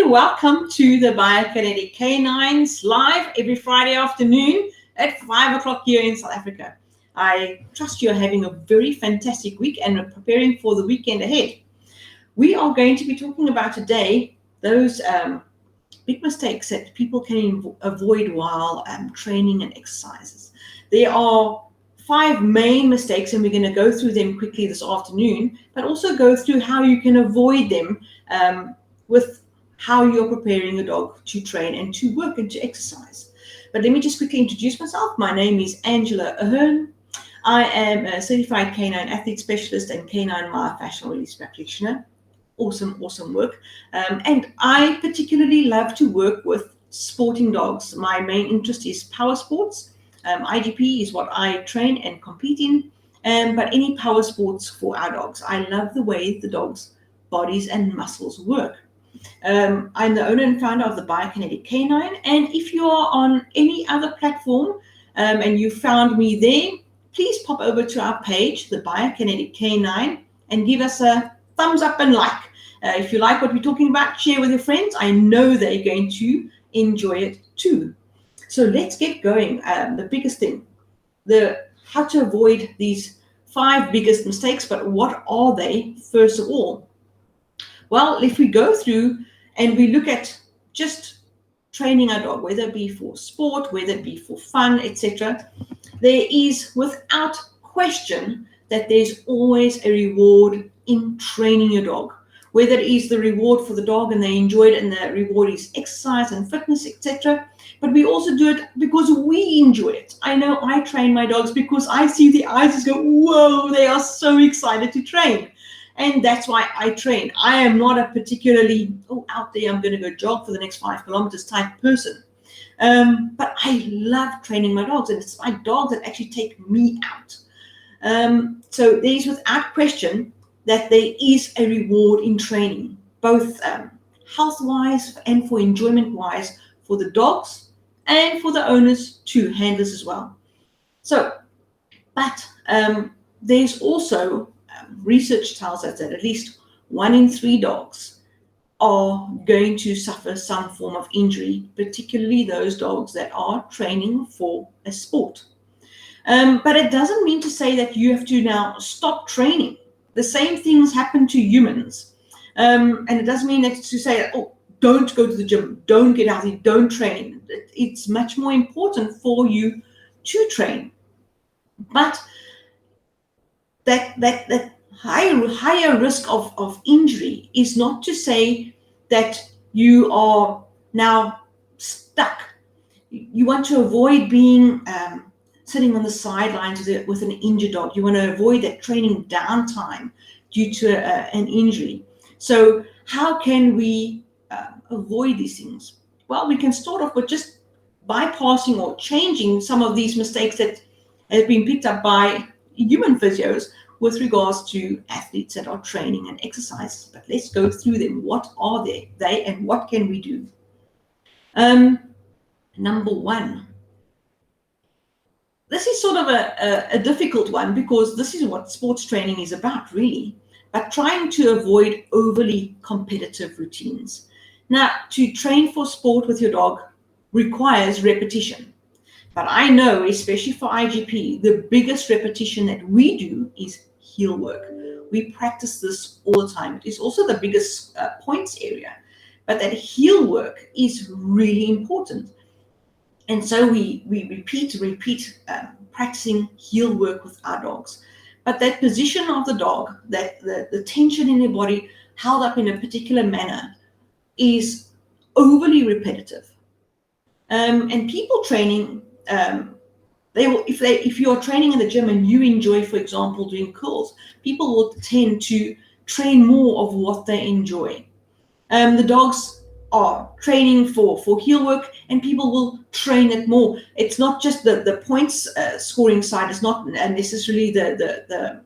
welcome to the Biokinetic K-9s live every Friday afternoon at 5 o'clock here in South Africa. I trust you're having a very fantastic week and are preparing for the weekend ahead. We are going to be talking about today those big mistakes that people can avoid while training and exercises. There are 5 main mistakes, and we're going to go through them quickly this afternoon, but also go through how you can avoid them with how you're preparing your dog to train and to work and to exercise. But let me just quickly introduce myself. My name is Angela Ahern. I am a certified K9 athlete specialist and K9 myofascial release practitioner. Awesome work. And I particularly love to work with sporting dogs. My main interest is power sports. IGP is what I train and compete in, but any power sports for our dogs. I love the way the dogs' bodies and muscles work. I'm the owner and founder of the Biokinetic K-9, and if you are on any other platform and you found me there, please pop over to our page, the Biokinetic K-9, and give us a thumbs up and like. If you like what we're talking about, share with your friends. I know they're going to enjoy it too. So let's get going. The biggest thing, how to avoid these 5 biggest mistakes, but what are they first of all? Well, if we go through and we look at just training our dog, whether it be for sport, whether it be for fun, etc., there is without question that there's always a reward in training your dog. Whether it is the reward for the dog and they enjoy it and the reward is exercise and fitness, etc. But we also do it because we enjoy it. I know I train my dogs because I see the eyes just go, whoa, they are so excited to train. And that's why I train. I am not a particularly, out there, I'm going to go jog for the next 5 kilometers type person. But I love training my dogs, and it's my dogs that actually take me out. So there is without question that there is a reward in training, both health-wise and for enjoyment-wise for the dogs and for the owners too, handlers as well. So, but there's also research tells us that at least 1 in 3 dogs are going to suffer some form of injury, particularly those dogs that are training for a sport. But it doesn't mean to say that you have to now stop training. The same things happen to humans. And it doesn't mean that to say, don't go to the gym, don't get healthy, don't train. It's much more important for you to train. But that higher risk of injury is not to say that you are now stuck. You want to avoid being sitting on the sidelines with an injured dog. You want to avoid that training downtime due to an injury. So how can we avoid these things? Well, we can start off with just bypassing or changing some of these mistakes that have been picked up by human physios with regards to athletes that are training and exercises. But let's go through them. What are they and what can we do? Number 1. This is sort of a difficult one because this is what sports training is about, really. But trying to avoid overly competitive routines. Now, to train for sport with your dog requires repetition. But I know, especially for IGP, the biggest repetition that we do is heel work. We practice this all the time. It is also the biggest points area. But that heel work is really important. And so we repeat, practicing heel work with our dogs. But that position of the dog, that the tension in their body held up in a particular manner is overly repetitive. And people training, if you are training in the gym and you enjoy, for example, doing curls, people will tend to train more of what they enjoy. The dogs are training for heel work, and people will train it more. It's not just the points scoring side. It's not necessarily the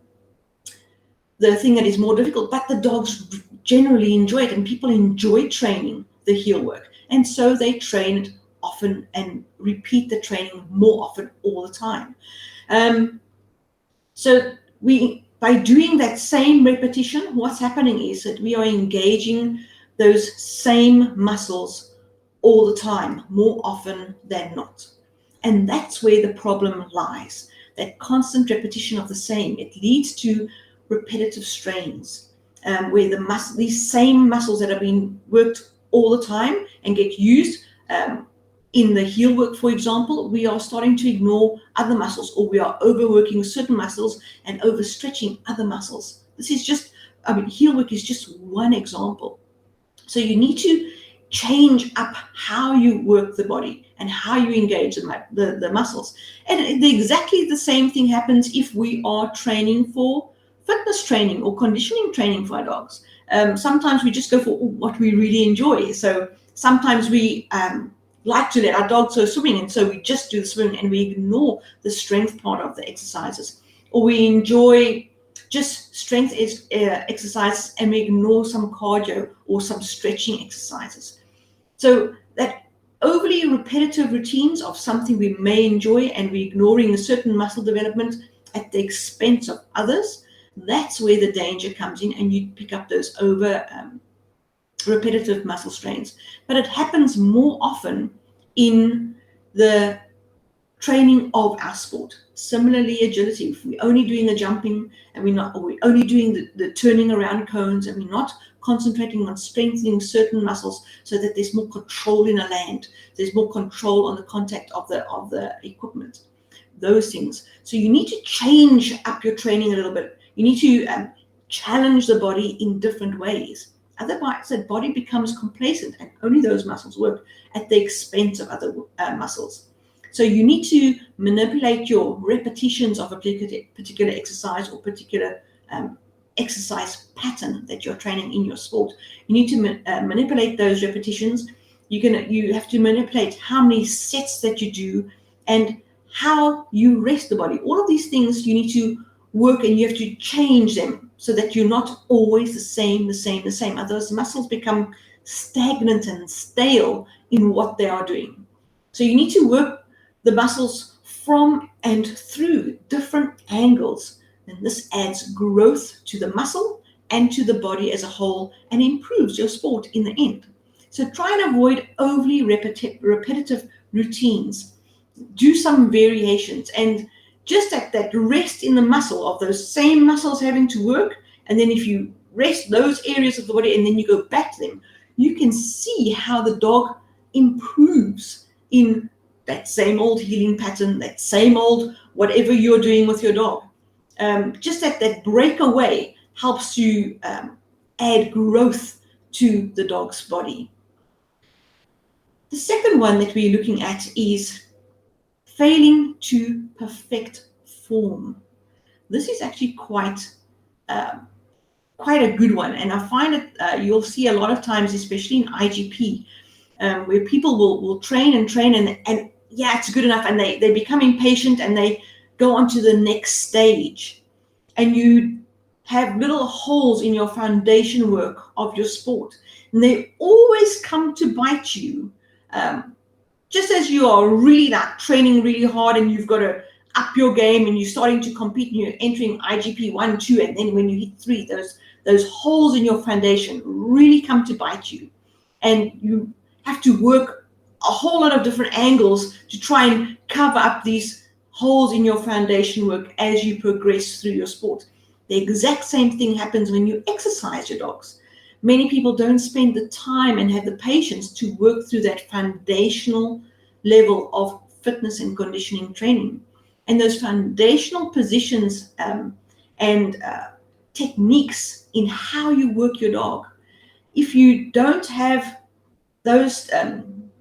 thing that is more difficult, but the dogs generally enjoy it, and people enjoy training the heel work, and so they train it often and repeat the training more often all the time. So by doing that same repetition, what's happening is that we are engaging those same muscles all the time, more often than not. And that's where the problem lies. That constant repetition of the same, it leads to repetitive strains, where these same muscles that are being worked all the time and get used in the heel work, for example, we are starting to ignore other muscles, or we are overworking certain muscles and overstretching other muscles. This is just, heel work is just one example. So you need to change up how you work the body and how you engage the muscles. And exactly the same thing happens if we are training for fitness training or conditioning training for our dogs. Sometimes we just go for what we really enjoy. So sometimes we like to let our dogs go swimming, and so we just do the swimming and we ignore the strength part of the exercises. Or we enjoy just strength exercises and we ignore some cardio or some stretching exercises. So that overly repetitive routines of something we may enjoy and we're ignoring a certain muscle development at the expense of others, that's where the danger comes in, and you pick up those repetitive muscle strains. But it happens more often in the training of our sport. Similarly, agility, if we're only doing the jumping and we're only doing the turning around cones, and we're not concentrating on strengthening certain muscles so that there's more control in a land, there's more control on the contact of the equipment, those things. So you need to change up your training a little bit. You need to challenge the body in different ways. Otherwise, the body becomes complacent and only those muscles work at the expense of other muscles. So you need to manipulate your repetitions of a particular exercise or particular exercise pattern that you're training in your sport. You need to manipulate those repetitions. You have to manipulate how many sets that you do and how you rest the body. All of these things you need to work, and you have to change them so that you're not always the same. Otherwise, muscles become stagnant and stale in what they are doing. So you need to work the muscles from and through different angles, and this adds growth to the muscle and to the body as a whole and improves your sport in the end. So try and avoid overly repetitive routines. Do some variations, and just at that rest in the muscle of those same muscles having to work, and then if you rest those areas of the body and then you go back to them, you can see how the dog improves in that same old healing pattern, that same old whatever you're doing with your dog. Just that breakaway helps you add growth to the dog's body. The second one that we're looking at is failing to perfect form. This is actually quite a good one, and I find it you'll see a lot of times, especially in IGP, where people will train and yeah, it's good enough, and they become impatient and they go on to the next stage, and you have little holes in your foundation work of your sport, and they always come to bite you. Just as you are really like training really hard and you've got to up your game and you're starting to compete and you're entering IGP 1, 2, and then when you hit 3, those holes in your foundation really come to bite you, and you have to work a whole lot of different angles to try and cover up these holes in your foundation work as you progress through your sport. The exact same thing happens when you exercise your dogs. Many people don't spend the time and have the patience to work through that foundational level of fitness and conditioning training. And those foundational positions and techniques in how you work your dog, if you don't have those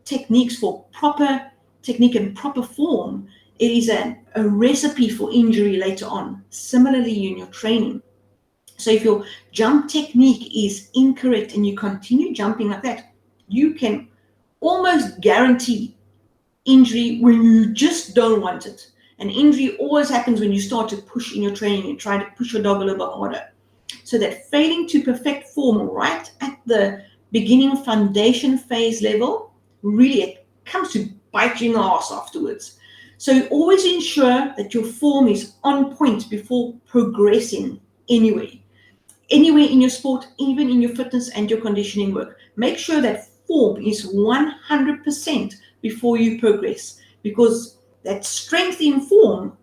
techniques for proper technique and proper form, it is a recipe for injury later on. Similarly, in your training. So if your jump technique is incorrect and you continue jumping like that, you can almost guarantee injury when you just don't want it. And injury always happens when you start to push in your training and try to push your dog a little bit harder. So that failing to perfect form right at the beginning foundation phase level, really it comes to bite you in the ass afterwards. So always ensure that your form is on point before progressing anywhere in your sport, even in your fitness and your conditioning work. make sure that form is 100% before you progress, because that strength in form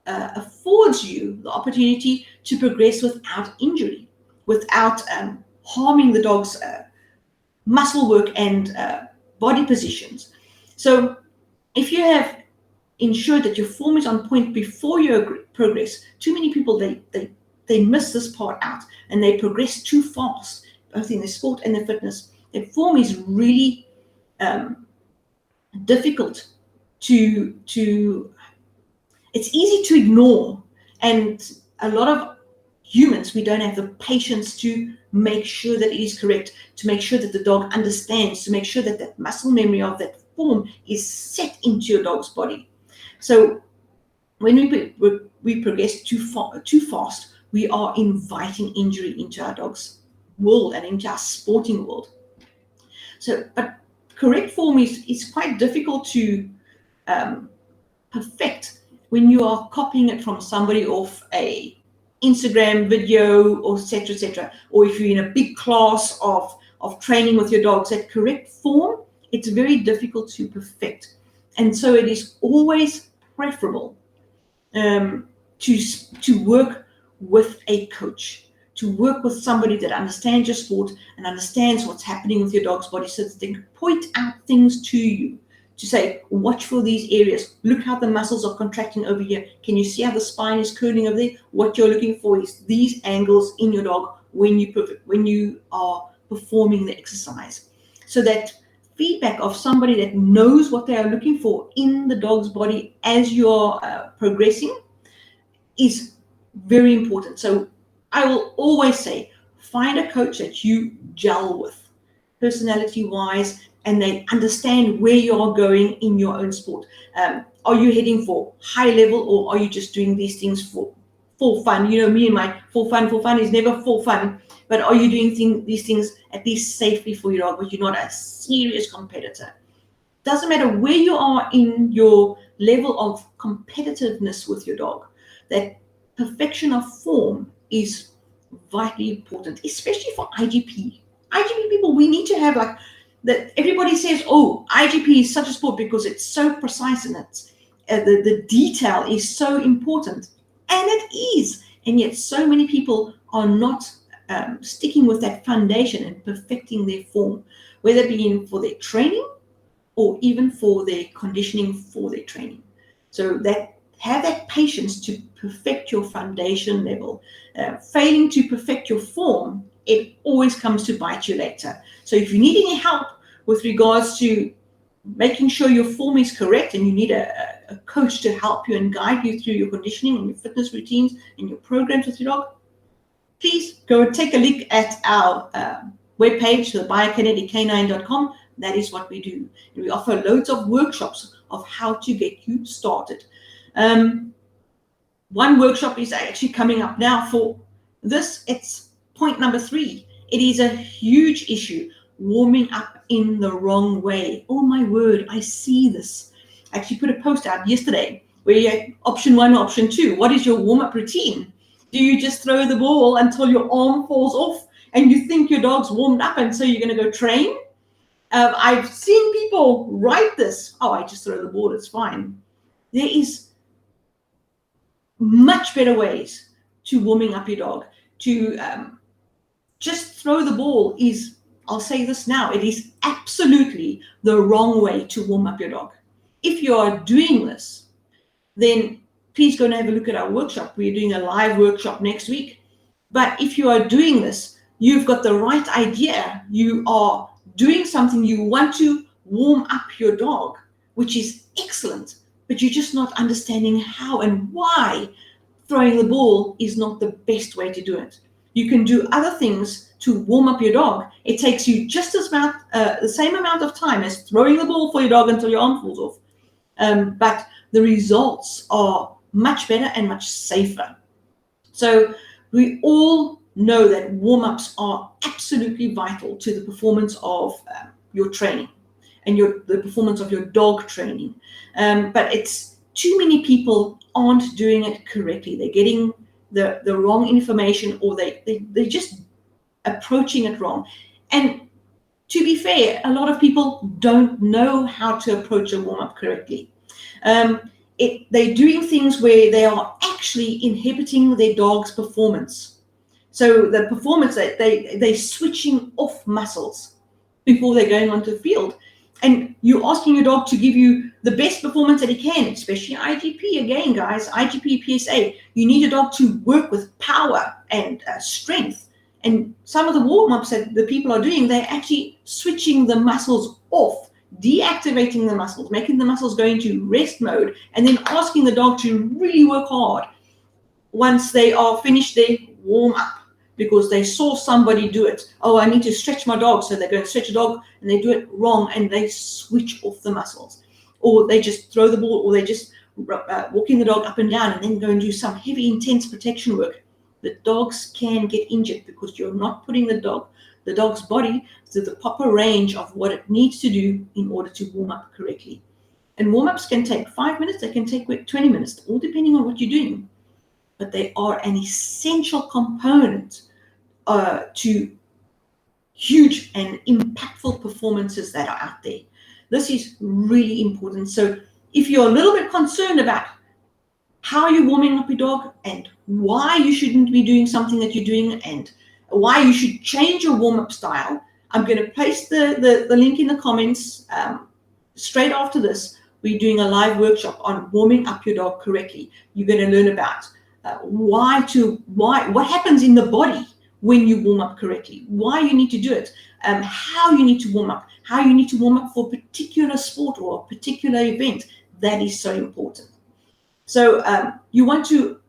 affords you the opportunity to progress without injury, without harming the dog's muscle work and body positions. So if you have ensured that your form is on point before you progress, too many people, they miss this part out and they progress too fast, both in the sport and the fitness. Their form is really difficult to it's easy to ignore, and a lot of humans, we don't have the patience to make sure that it is correct, to make sure that the dog understands, to make sure that that muscle memory of that form is set into your dog's body. So when we progress too fast, we are inviting injury into our dog's world and into our sporting world. So, but correct form is quite difficult to perfect when you are copying it from somebody off a Instagram video, or etc., etc., or if you're in a big class of training with your dogs. That correct form, it's very difficult to perfect, and so it is always preferable to work with a coach, to work with somebody that understands your sport and understands what's happening with your dog's body, so that they can point out things to you, to say, watch for these areas. Look how the muscles are contracting over here. Can you see how the spine is curling over there? What you're looking for is these angles in your dog when you are performing the exercise. So that feedback of somebody that knows what they are looking for in the dog's body as you're progressing is very important. So I will always say, find a coach that you gel with, personality-wise, and they understand where you are going in your own sport. Are you heading for high level, or are you just doing these things for fun? You know, me and my for fun is never for fun. But are you doing these things at least safely for your dog, but you're not a serious competitor? Doesn't matter where you are in your level of competitiveness with your dog, that perfection of form is vitally important, especially for IGP. IGP people, we need to have like that. Everybody says, oh, IGP is such a sport because it's so precise, and it's the detail is so important, and it is. And yet so many people are not sticking with that foundation and perfecting their form, whether it be for their training or even for their conditioning for their training. So that have that patience to perfect your foundation level. Failing to perfect your form, it always comes to bite you later. So if you need any help with regards to making sure your form is correct, and you need a coach to help you and guide you through your conditioning and your fitness routines and your programs with your dog, please go take a look at our webpage, the Biokinetic K9.com. That is what we do. And we offer loads of workshops of how to get you started. One workshop is actually coming up now for this. It's point number 3. It is a huge issue, warming up in the wrong way. Oh my word, I see this. I actually put a post out yesterday where you had option 1 or option 2. What is your warm-up routine? Do you just throw the ball until your arm falls off and you think your dog's warmed up and so you're going to go train? I've seen people write this. Oh, I just throw the ball, it's fine. There is much better ways to warming up your dog. To just throw the ball is, I'll say this now, it is absolutely the wrong way to warm up your dog. If you are doing this, then please go and have a look at our workshop. We're doing a live workshop next week. But if you are doing this, you've got the right idea. You are doing something, you want to warm up your dog, which is excellent, but you're just not understanding how and why throwing the ball is not the best way to do it. You can do other things to warm up your dog. It takes you just the same amount of time as throwing the ball for your dog until your arm falls off. But the results are much better and much safer. So we all know that warm-ups are absolutely vital to the performance of your training and the performance of your dog training. But it's too many people aren't doing it correctly. They're getting the wrong information, or they're just approaching it wrong. And to be fair, a lot of people don't know how to approach a warm-up correctly. They're doing things where they are actually inhibiting their dog's performance. So the performance, they're switching off muscles before they're going onto the field. And you're asking your dog to give you the best performance that he can, especially IGP. Again, guys, IGP, PSA, you need your dog to work with power and strength. And some of the warm-ups that the people are doing, they're actually switching the muscles off, deactivating the muscles, making the muscles go into rest mode, and then asking the dog to really work hard once they are finished their warm-up, because they saw somebody do it. Oh, I need to stretch my dog. So they're going to stretch a dog and they do it wrong and they switch off the muscles. Or they just throw the ball, or they just walking the dog up and down and then go and do some heavy, intense protection work. The dogs can get injured because you're not putting the dog's body to the proper range of what it needs to do in order to warm up correctly. And warm-ups can take 5 minutes, they can take 20 minutes, all depending on what you're doing. But they are an essential component to huge and impactful performances that are out there. This is really important. So if you're a little bit concerned about how you're warming up your dog and why you shouldn't be doing something that you're doing and why you should change your warm-up style, I'm going to place the link in the comments. Straight after this, we're doing a live workshop on warming up your dog correctly. You're going to learn about what happens in the body when you warm up correctly, why you need to do it, how you need to warm up, how you need to warm up for a particular sport or a particular event. That is so important. So you want to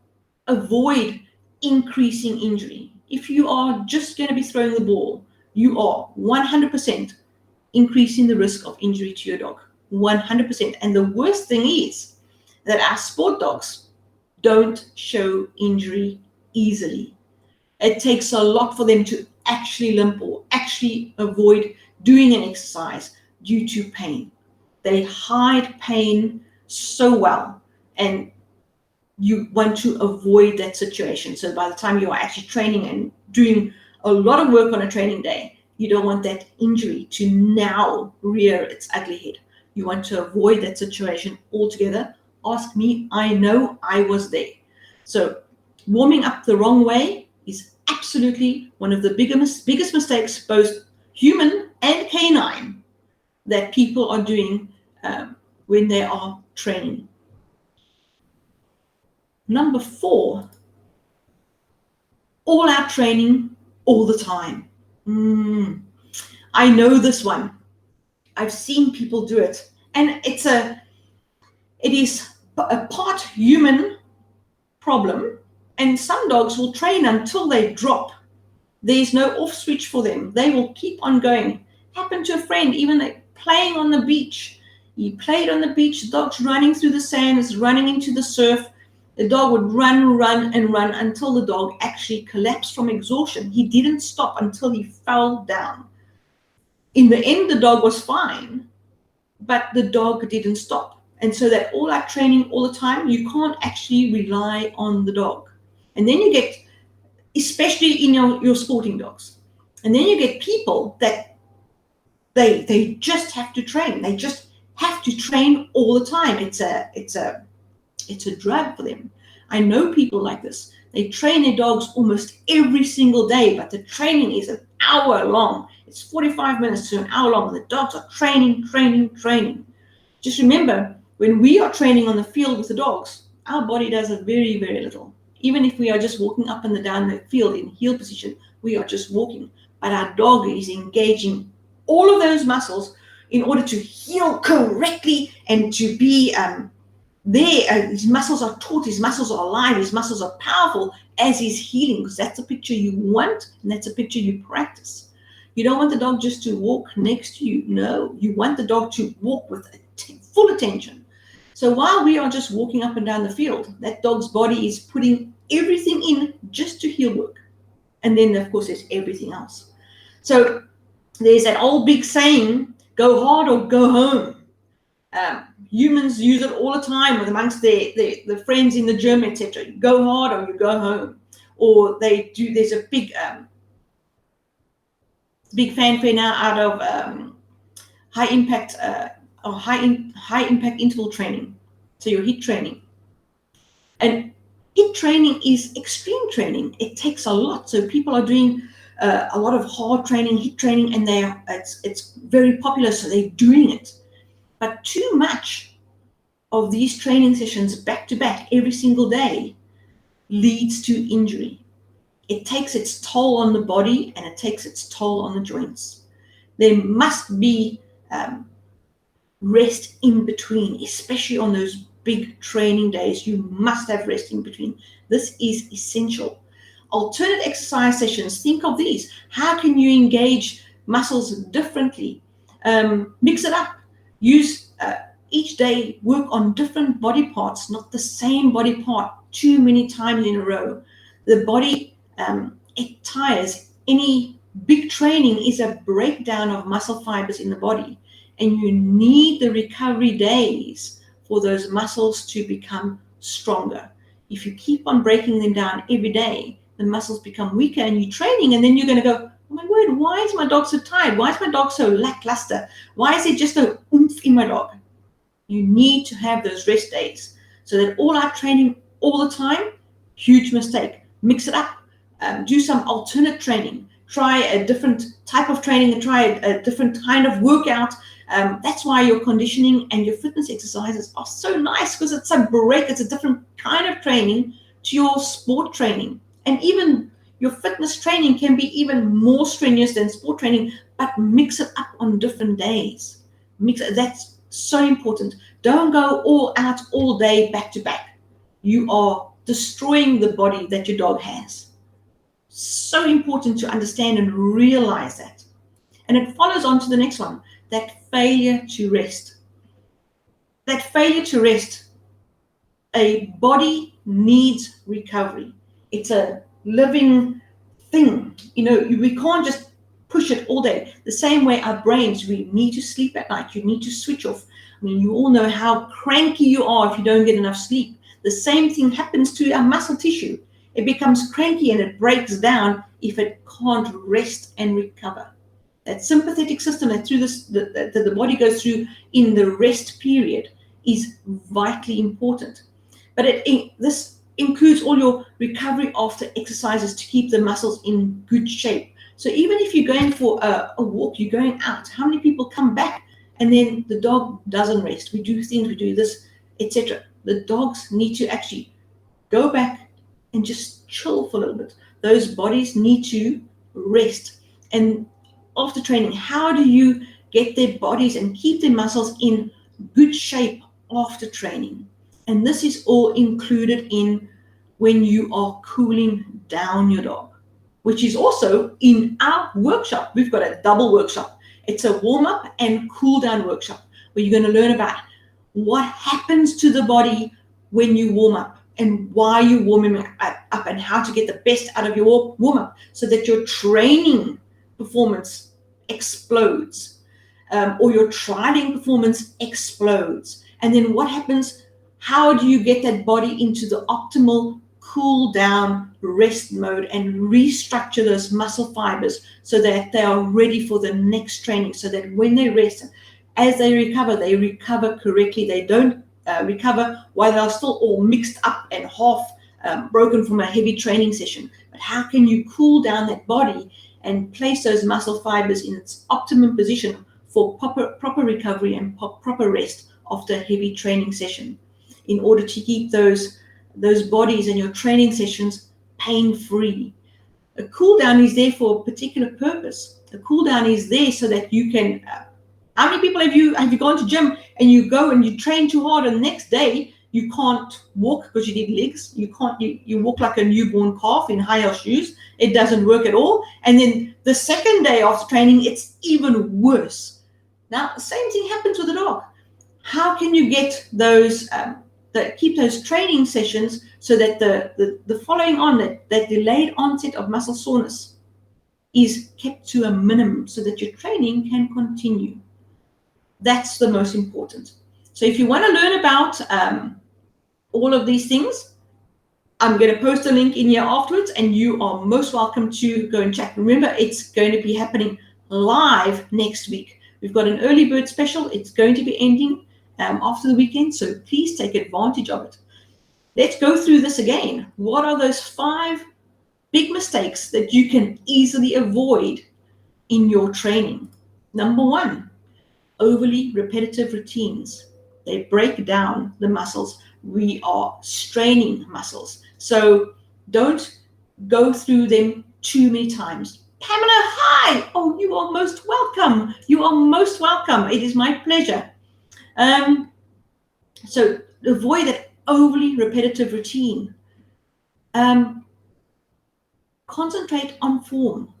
avoid increasing injury. If you are just going to be throwing the ball, you are 100% increasing the risk of injury to your dog, 100%. And the worst thing is that our sport dogs don't show injury easily. It takes a lot for them to actually limp or actually avoid doing an exercise due to pain. They hide pain so well, and you want to avoid that situation. So by the time you are actually training and doing a lot of work on a training day, you don't want that injury to now rear its ugly head. You want to avoid that situation altogether. Ask me, I know, I was there. So warming up the wrong way is absolutely one of the biggest mistakes, both human and canine, that people are doing when they are training. Number 4, all out training all the time. I know this one. I've seen people do it, and it is a part human problem, and some dogs will train until they drop. There's no off switch for them. They will keep on going. Happened to a friend, even playing on the beach. He played on the beach, the dog's running through the sands, running into the surf. The dog would run until the dog actually collapsed from exhaustion. He didn't stop until he fell down. In the end, the dog was fine, but the dog didn't stop. And so that all that training all the time, you can't actually rely on the dog. And then you get, especially in your sporting dogs, and then you get people that they just have to train. They just have to train all the time. It's a drug for them. I know people like this. They train their dogs almost every single day, but the training is an hour long. It's 45 minutes to an hour long. The dogs are training. Just remember, when we are training on the field with the dogs, our body does a very, very little. Even if we are just walking up and down the field in heel position, we are just walking. But our dog is engaging all of those muscles in order to heel correctly and to be there. His muscles are taut, his muscles are alive, his muscles are powerful as he's healing, because that's a picture you want and that's a picture you practice. You don't want the dog just to walk next to you. No, you want the dog to walk with full attention. So while we are just walking up and down the field, that dog's body is putting everything in just to heel work. And then, of course, there's everything else. So there's that old big saying, go hard or go home. Humans use it all the time with amongst their friends in the gym, etc. You go hard or you go home. Or there's a big big fanfare now out of high impact or high impact interval training. So your HIIT training. And HIIT training is extreme training. It takes a lot. So people are doing a lot of hard training, HIIT training, and it's very popular. So they're doing it. But too much of these training sessions back to back every single day leads to injury. It takes its toll on the body and it takes its toll on the joints. There must be rest in between, especially on those big training days. You must have rest in between. This is essential. Alternate exercise sessions, think of these. How can you engage muscles differently? Mix it up. Use each day, work on different body parts, not the same body part too many times in a row. The body, it tires. Any big training is a breakdown of muscle fibers in the body, and you need the recovery days for those muscles to become stronger. If you keep on breaking them down every day, the muscles become weaker and you're training, and then you're going to go, oh my word, why is my dog so tired? Why is my dog so lackluster? Why is it just no oomph in my dog? You need to have those rest days. So that all out training all the time, huge mistake. Mix it up. Do some alternate training. Try a different type of training and try a different kind of workout. That's why your conditioning and your fitness exercises are so nice, because it's a break. It's a different kind of training to your sport training. And even your fitness training can be even more strenuous than sport training, but mix it up on different days. That's so important. Don't go all out all day back to back. You are destroying the body that your dog has. So important to understand and realize that. And it follows on to the next one, that failure to rest. That failure to rest. A body needs recovery. It's a living thing. We can't just push it all day. The same way our brains, we need to sleep at night. You need to switch off. I mean, you all know how cranky you are if you don't get enough sleep. The same thing happens to our muscle tissue. It becomes cranky and it breaks down if it can't rest and recover. That sympathetic system that the body goes through in the rest period is vitally important. But this includes all your recovery after exercises to keep the muscles in good shape. So even if you're going for a walk, you're going out, how many people come back and then the dog doesn't rest? We do things, we do this, etc. The dogs need to actually go back and just chill for a little bit. Those bodies need to rest. And after training, how do you get their bodies and keep their muscles in good shape after training? And this is all included in when you are cooling down your dog, which is also in our workshop. We've got a double workshop. It's a warm-up and cool-down workshop where you're going to learn about what happens to the body when you warm up and why you're warming up and how to get the best out of your warm-up so that your training performance explodes or your trialing performance explodes. And then what happens? How do you get that body into the optimal cool down rest mode and restructure those muscle fibers so that they are ready for the next training, so that when they rest, as they recover correctly. They don't recover while they're still all mixed up and half broken from a heavy training session. But how can you cool down that body and place those muscle fibers in its optimum position for proper recovery and proper rest after a heavy training session, in order to keep those bodies and your training sessions pain-free? A cool down is there for a particular purpose. A cool down is there so that you can. How many people have you gone to gym and you go and you train too hard, and the next day you can't walk because you need legs? You walk like a newborn calf in high heel shoes. It doesn't work at all. And then the second day after training, it's even worse. Now, the same thing happens with a dog. How can you get those? Keep those training sessions so that the following on, that delayed onset of muscle soreness is kept to a minimum so that your training can continue. That's the most important. So if you want to learn about all of these things, I'm going to post a link in here afterwards, and you are most welcome to go and check. Remember, it's going to be happening live next week. We've got an early bird special. It's going to be ending after the weekend, so please take advantage of it. Let's go through this again. What are those 5 big mistakes that you can easily avoid in your training? Number 1, overly repetitive routines. They break down the muscles. We are straining muscles. So don't go through them too many times. Pamela, hi! Oh, you are most welcome. You are most welcome. It is my pleasure. So avoid that overly repetitive routine. Concentrate on form.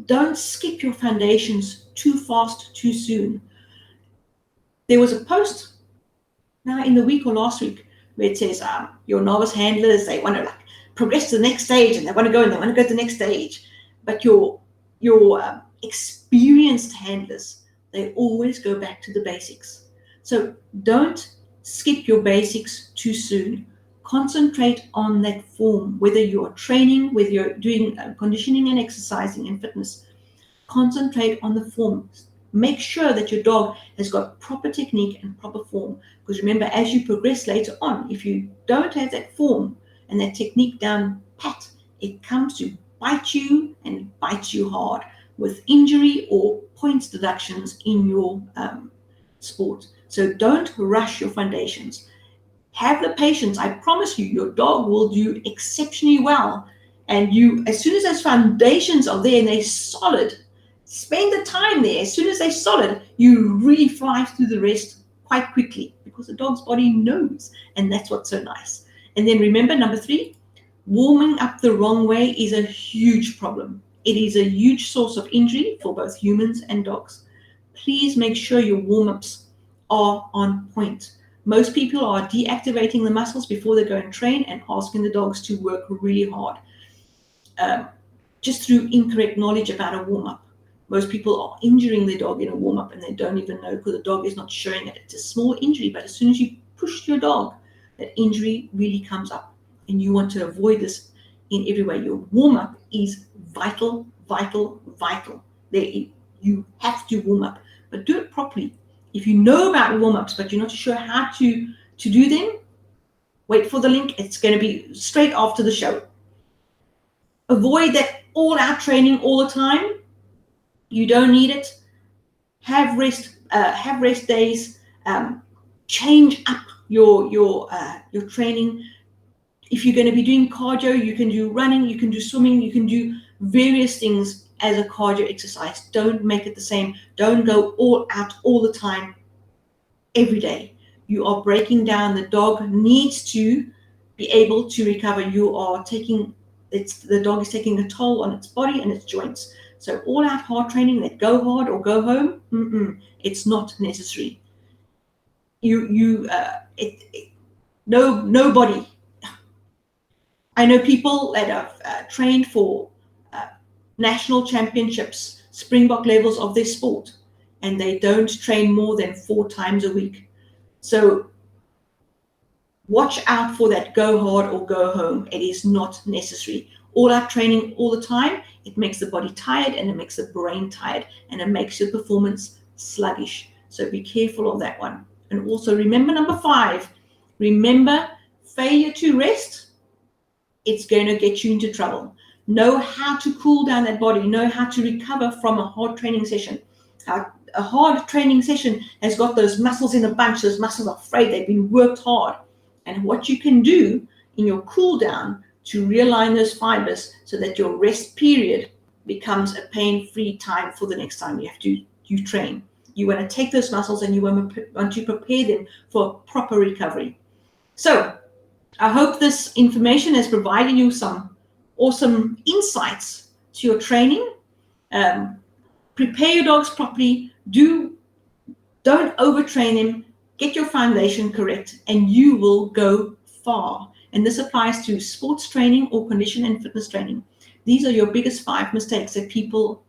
Don't skip your foundations too fast, too soon. There was a post now in the week or last week where it says your novice handlers, they want to like progress to the next stage and they want to go to the next stage. But your experienced handlers, they always go back to the basics. So don't skip your basics too soon. Concentrate on that form, whether you're training, whether you're doing conditioning and exercising and fitness. Concentrate on the form. Make sure that your dog has got proper technique and proper form. Because remember, as you progress later on, if you don't have that form and that technique down pat, it comes to bite you and bite you hard with injury or points deductions in your sport. So don't rush your foundations. Have the patience. I promise you, your dog will do exceptionally well. And you, as soon as those foundations are there and they're solid, spend the time there. As soon as they're solid, you really fly through the rest quite quickly because the dog's body knows, and that's what's so nice. And then remember, number 3, warming up the wrong way is a huge problem. It is a huge source of injury for both humans and dogs. Please make sure your warm-ups are on point. Most people are deactivating the muscles before they go and train and asking the dogs to work really hard just through incorrect knowledge about a warm-up. Most people are injuring their dog in a warm-up and they don't even know because the dog is not showing it. It's a small injury, but as soon as you push your dog, that injury really comes up. And you want to avoid this in every way. Your warm-up is vital, vital, vital. You have to warm up, but do it properly. If you know about warm-ups, but you're not sure how to do them, wait for the link. It's going to be straight after the show. Avoid that all-out training all the time. You don't need it. Have rest days. Change up your training. If you're going to be doing cardio, you can do running, you can do swimming, you can do various things as a cardio exercise. Don't make it the same. Don't go all out all the time, every day. You are breaking down. The dog needs to be able to recover. The dog is taking a toll on its body and its joints. So all out hard training, that go hard or go home, it's not necessary. Nobody. I know people that have trained for national championships, Springbok levels of their sport, and they don't train more than 4 times a week. So watch out for that go hard or go home. It is not necessary. All out training all the time, it makes the body tired and it makes the brain tired and it makes your performance sluggish. So be careful of that one. And also remember number 5, remember failure to rest, it's going to get you into trouble. Know how to cool down that body, know how to recover from a hard training session. A hard training session has got those muscles in a bunch, those muscles are frayed, they've been worked hard. And what you can do in your cool down to realign those fibers so that your rest period becomes a pain-free time for the next time you train. You want to take those muscles and you want to prepare them for proper recovery. So I hope this information has provided you some awesome insights to your training. Prepare your dogs properly. Don't overtrain them. Get your foundation correct, and you will go far. And this applies to sports training or condition and fitness training. These are your biggest 5 mistakes that people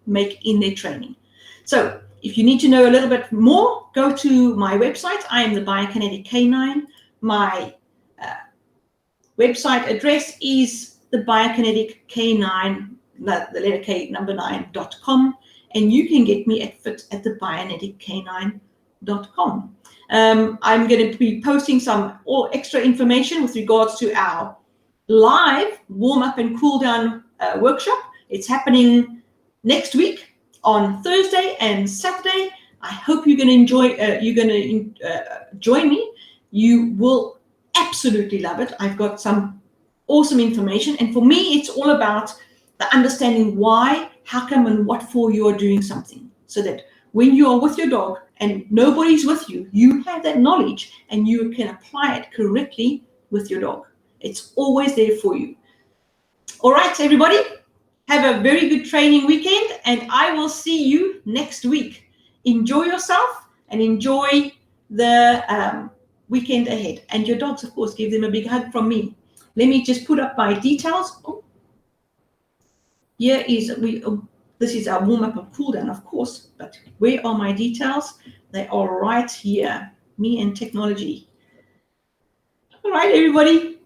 make in their training. So if you need to know a little bit more, go to my website. I am the Biokinetic K-9. My website address is the Biokinetic K9, the letter K, number 9.com. and you can get me at fit@thebiokineticK9.com. I'm going to be posting some extra information with regards to our live warm-up and cool-down workshop. It's happening next week on Thursday and Saturday. I hope you're going to enjoy. Join me. You will absolutely love it. I've got some awesome information, and for me, it's all about the understanding why, how come, and what for you are doing something, so that when you are with your dog and nobody's with you, you have that knowledge and you can apply it correctly with your dog. It's always there for you. All right, everybody, have a very good training weekend, and I will see you next week. Enjoy yourself and enjoy the weekend ahead. And your dogs, of course, give them a big hug from me. Let me just put up my details. Here is this is our warm-up and cool-down, of course, but where are my details? They are right here. Me and technology. All right, everybody.